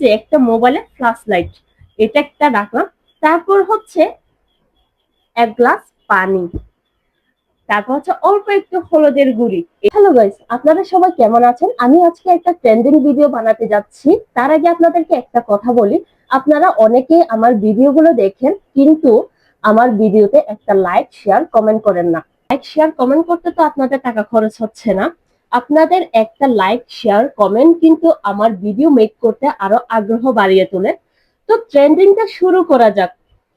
যে একটা মোবাইলে ফ্ল্যাশ লাইট, এটা একটা রাখলাম। তারপর হচ্ছে এক গ্লাস পানি, তারপর হচ্ছে অল্প একটু হলুদের গুঁড়ি। হ্যালো গাইস, আপনারা সবাই কেমন আছেন? আমি আজকে একটা ট্রেন্ডিং ভিডিও বানাতে যাচ্ছি। তার আগে আপনাদেরকে একটা কথা বলি, আপনারা অনেকে আমার ভিডিওগুলো দেখেন কিন্তু আমার ভিডিওতে একটা লাইক শেয়ার কমেন্ট করেন না। লাইক শেয়ার কমেন্ট করতে তো আপনাদের টাকা খরচ হচ্ছে না, আপনাদের একটা লাইক শেয়ার কমেন্ট কিন্তু আমার ভিডিও মেক করতে আরো আগ্রহ বাড়িয়ে তোলে। তো ট্রেন্ডিংটা শুরু করা যাক।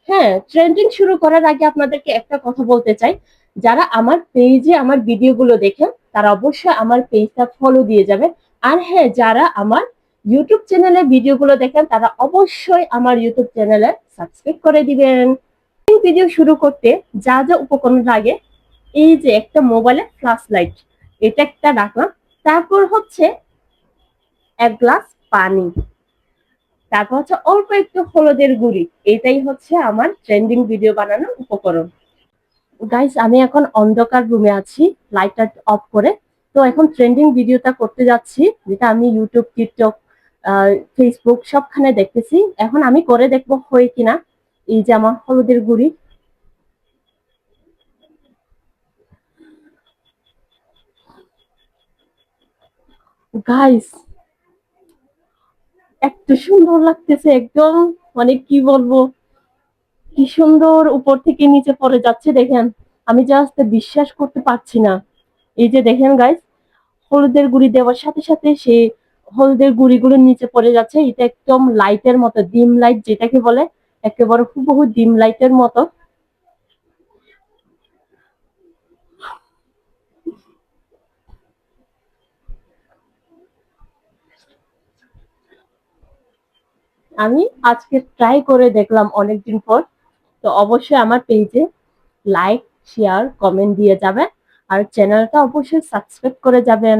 হ্যাঁ, ট্রেন্ডিং শুরু করার আগে আপনাদেরকে একটা কথা বলতে চাই, যারা আমার পেজে আমার ভিডিওগুলো দেখেন তারা অবশ্যই আমার পেজটা ফলো দিয়ে যাবেন। আর হ্যাঁ, যারা আমার ইউটিউব চ্যানেলে ভিডিওগুলো দেখেন তারা অবশ্যই আমার ইউটিউব চ্যানেলে সাবস্ক্রাইব করে দিবেন। ভিডিও শুরু করতে যা যা উপকরণ লাগে, এই যে একটা মোবাইলে ফ্ল্যাশ লাইট, এটা একটা রাখলাম। তারপর হচ্ছে এক গ্লাস পানি, তারপর হচ্ছে অল্প একটু হলুদের গুঁড়ি। এটাই হচ্ছে আমার ট্রেন্ডিং ভিডিও বানানোর উপকরণ। গাইস, আমি এখন অন্ধকার রুমে আছি, লাইটটা অফ করে। তো এখন ট্রেন্ডিং ভিডিওটা করতে যাচ্ছি, যেটা আমি ইউটিউব, টিকটক, ফেসবুক সবখানে দেখতেছি। এখন আমি করে দেখবো হয় কিনা। এই যে আমার হলুদের গুঁড়ি, গাইস এত সুন্দর লাগতেছে একদম, মানে কি বলবো, কি সুন্দর উপর থেকে নিচে পড়ে যাচ্ছে দেখেন। আমি জাস্ট বিশ্বাস করতে পারছি না। এই যে দেখেন গাইস, হলুদের গুঁড়ি দেওয়ার সাথে সাথে সে হলুদের গুঁড়িগুলো নিচে পড়ে যাচ্ছে। এটা একদম লাইটের মতো, ডিম লাইট যেটাকে বলে, একেবারে হুবহু ডিম লাইটের মতো। আমি আজকে ট্রাই করে দেখলাম অনেকদিন পর। তো অবশ্যই আমার পেজে লাইক, শেয়ার, কমেন্ট দিয়ে যাবেন, আর চ্যানেলটা অবশ্যই সাবস্ক্রাইব করে যাবেন।